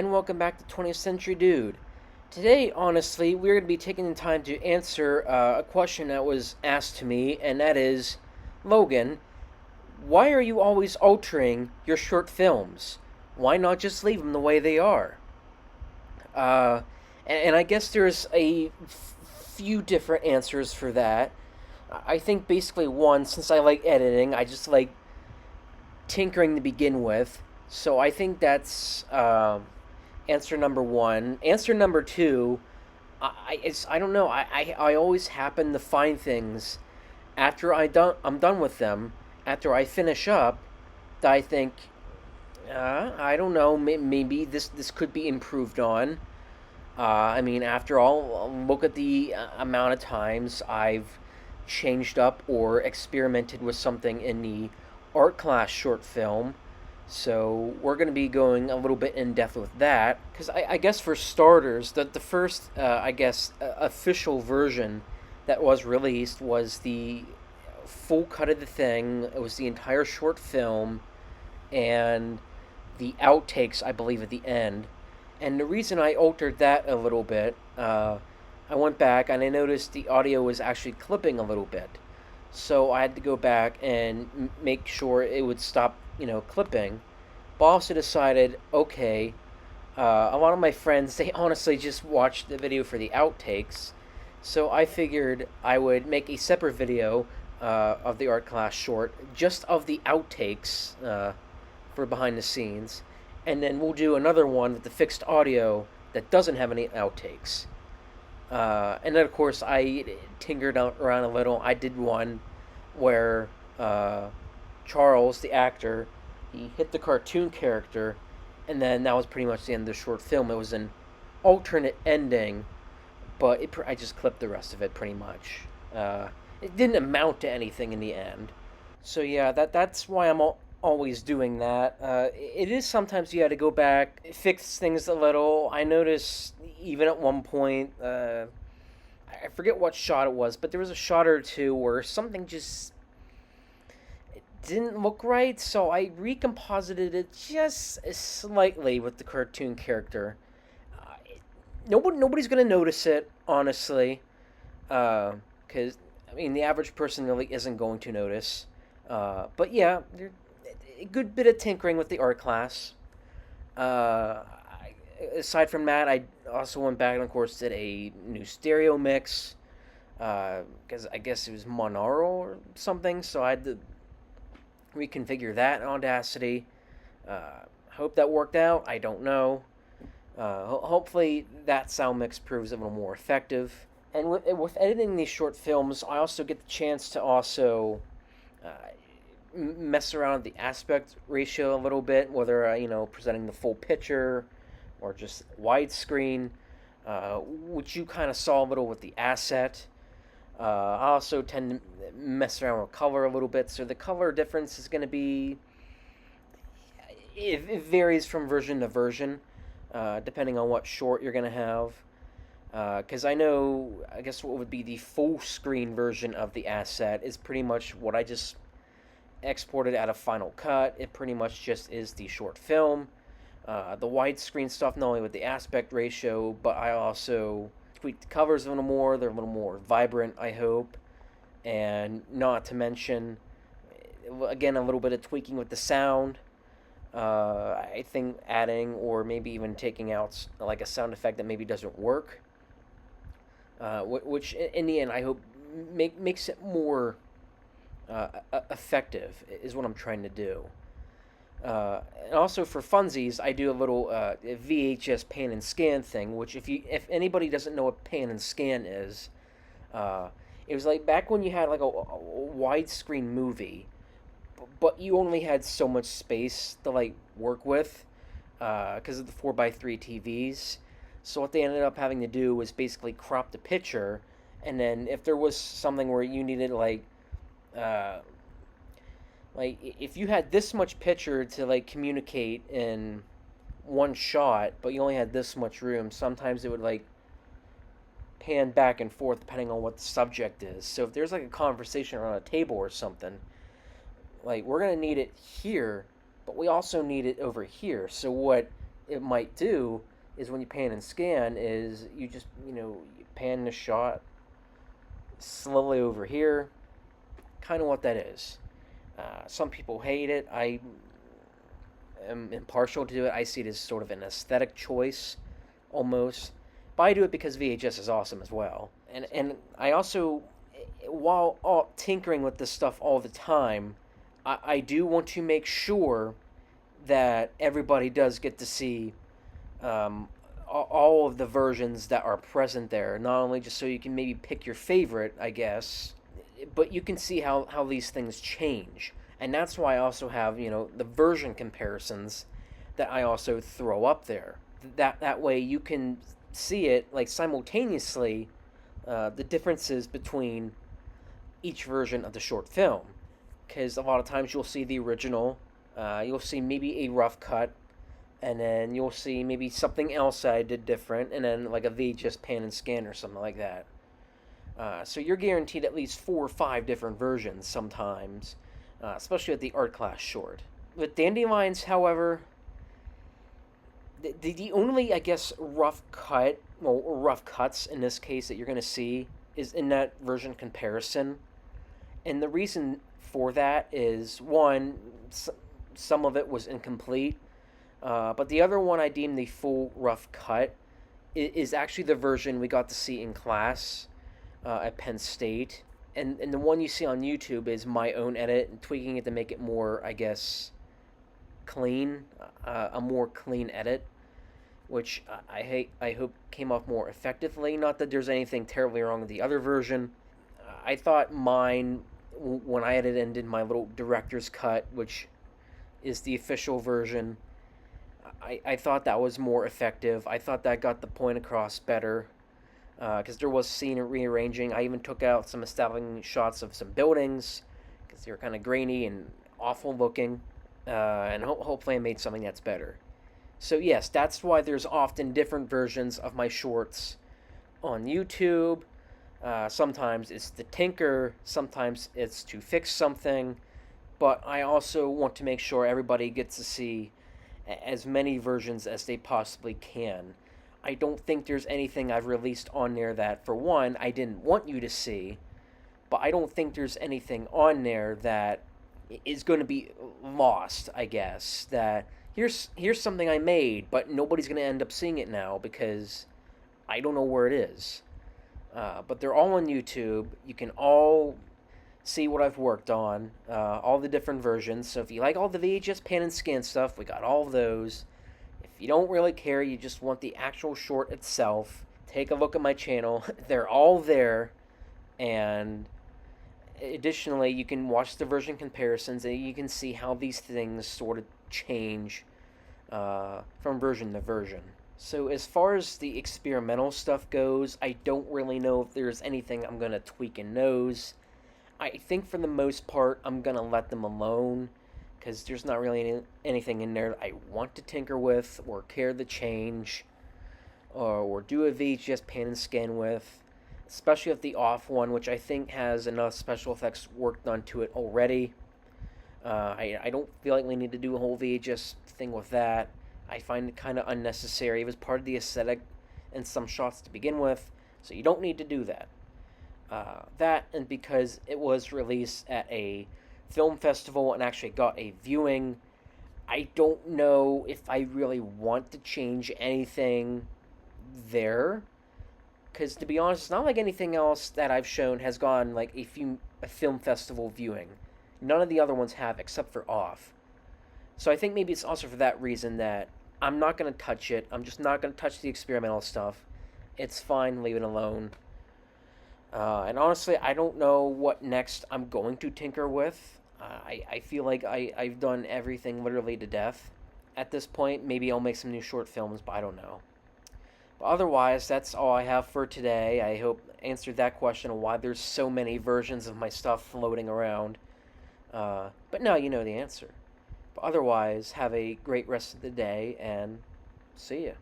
and welcome back to 20th Century Dude. Today, honestly, we're going to be taking the time to answer a question that was asked to me, and that is, Logan, why are you always altering your short films? Why not just leave them the way they are? Uh, and I guess there's a few different answers for that. I think basically one, since I like editing, I just like tinkering to begin with. So I think that's answer number one. Answer number two, I don't know. I always happen to find things after I'm done with them. After I finish up, that I think I don't know. Maybe this could be improved on. I mean, after all, look at the amount of times I've changed up or experimented with something in the art class short film. So we're going to be going a little bit in depth with that because I guess for starters, the first official version that was released was the full cut of the thing. It was the entire short film and the outtakes, I believe, at the end. And the reason I altered that a little bit, I went back and I noticed the audio was actually clipping a little bit. So I had to go back and make sure it would stop, clipping. But also decided, okay, a lot of my friends, they honestly just watched the video for the outtakes. So I figured I would make a separate video of the art class short, just of the outtakes for behind the scenes. And then we'll do another one with the fixed audio that doesn't have any outtakes. And then, of course, I tinkered around a little. I did one where Charles, the actor, he hit the cartoon character, and then that was pretty much the end of the short film. It was an alternate ending, but I just clipped the rest of it pretty much. It didn't amount to anything in the end. So yeah, that's why I'm always doing that. It is sometimes you had to go back, fix things a little. I noticed even at one point, I forget what shot it was, but there was a shot or two where something just didn't look right, so I recomposited it just slightly with the cartoon character. Uh, nobody's gonna notice it, honestly, because I mean the average person really isn't going to notice. But yeah, a good bit of tinkering with the art class. Aside from that, I also went back and, of course, did a new stereo mix because I guess it was Monaural or something, so I had to reconfigure that in Audacity. Hope that worked out. I don't know. Hopefully, that sound mix proves a little more effective. And with editing these short films, I also get the chance to also uh, mess around with the aspect ratio a little bit, whether presenting the full picture or just widescreen, which you kind of saw a little with the asset. I also tend to mess around with color a little bit, so the color difference is going to be it varies from version to version, depending on what short you're going to have. Because I guess what would be the full screen version of the asset is pretty much what I just exported out of Final Cut. It pretty much just is the short film. The widescreen stuff, not only with the aspect ratio, but I also tweaked the covers a little more. They're a little more vibrant, I hope. And not to mention, again, a little bit of tweaking with the sound. I think adding or maybe even taking out like a sound effect that maybe doesn't work. Which in the end, I hope makes it more effective, is what I'm trying to do. And also for funsies, I do a little VHS pan and scan thing. Which, if anybody doesn't know what pan and scan is, it was like back when you had like a widescreen movie, but you only had so much space to like work with because of the 4x3 TVs. So what they ended up having to do was basically crop the picture, and then if there was something where you needed uh, like if you had this much picture to like communicate in one shot, but you only had this much room, sometimes it would like pan back and forth depending on what the subject is. So if there's like a conversation around a table or something, like we're gonna need it here, but we also need it over here. So what it might do is when you pan and scan is you just you pan the shot slowly over here, kind of what that is. Some people hate it. I am impartial to it. I see it as sort of an aesthetic choice, almost. But I do it because VHS is awesome as well. And I also, while tinkering with this stuff all the time, I do want to make sure that everybody does get to see all of the versions that are present there. Not only just so you can maybe pick your favorite, I guess, but you can see how these things change. And that's why I also have, the version comparisons that I also throw up there. That way you can see it like simultaneously, the differences between each version of the short film. Because a lot of times you'll see the original, you'll see maybe a rough cut, and then you'll see maybe something else I did different, and then like a VHS pan and scan or something like that. So you're guaranteed at least 4 or 5 different versions sometimes, especially with the art class short. With Dandelions, however, the only, I guess, rough cuts in this case that you're going to see is in that version comparison. And the reason for that is, one, some of it was incomplete, but the other one I deem the full rough cut is actually the version we got to see in class at Penn State. And the one you see on YouTube is my own edit and tweaking it to make it more, I guess, clean, a more clean edit, which I hope came off more effectively. Not that there's anything terribly wrong with the other version. I thought mine, when I edited and did my little director's cut, which is the official version, I thought that was more effective. I thought that got the point across better, because there was scene rearranging. I even took out some establishing shots of some buildings because they were kind of grainy and awful looking, and hopefully I made something that's better. So yes, that's why there's often different versions of my shorts on YouTube. Sometimes it's to tinker, sometimes it's to fix something, but I also want to make sure everybody gets to see as many versions as they possibly can. I don't think there's anything I've released on there that, for one, I didn't want you to see, but I don't think there's anything on there that is going to be lost, I guess. That here's something I made, but nobody's going to end up seeing it now because I don't know where it is. But they're all on YouTube. You can all see what I've worked on, all the different versions. So if you like all the VHS pan and scan stuff, we got all of those. If you don't really care, you just want the actual short itself, take a look at my channel. They're all there. And additionally, you can watch the version comparisons and you can see how these things sort of change from version to version. So as far as the experimental stuff goes, I don't really know if there's anything I'm going to tweak in those. I think for the most part, I'm going to let them alone, because there's not really anything in there I want to tinker with, or care to change, or do a VHS pan and scan with, especially with the off one, which I think has enough special effects work done to it already. I don't feel like we need to do a whole VHS thing with that. I find it kind of unnecessary. It was part of the aesthetic in some shots to begin with, so you don't need to do that. That, and because it was released at a film festival and actually got a viewing, I don't know if I really want to change anything there. Because to be honest, it's not like anything else that I've shown has gone like a film festival viewing. None of the other ones have, except for Off. So I think maybe it's also for that reason that I'm not going to touch it. I'm just not going to touch the experimental stuff. It's fine, leave it alone. And honestly, I don't know what next I'm going to tinker with. I feel like I've done everything literally to death. At this point, maybe I'll make some new short films, but I don't know. But otherwise, that's all I have for today. I hope I answered that question of why there's so many versions of my stuff floating around. But now you know the answer. But otherwise, have a great rest of the day, and see ya.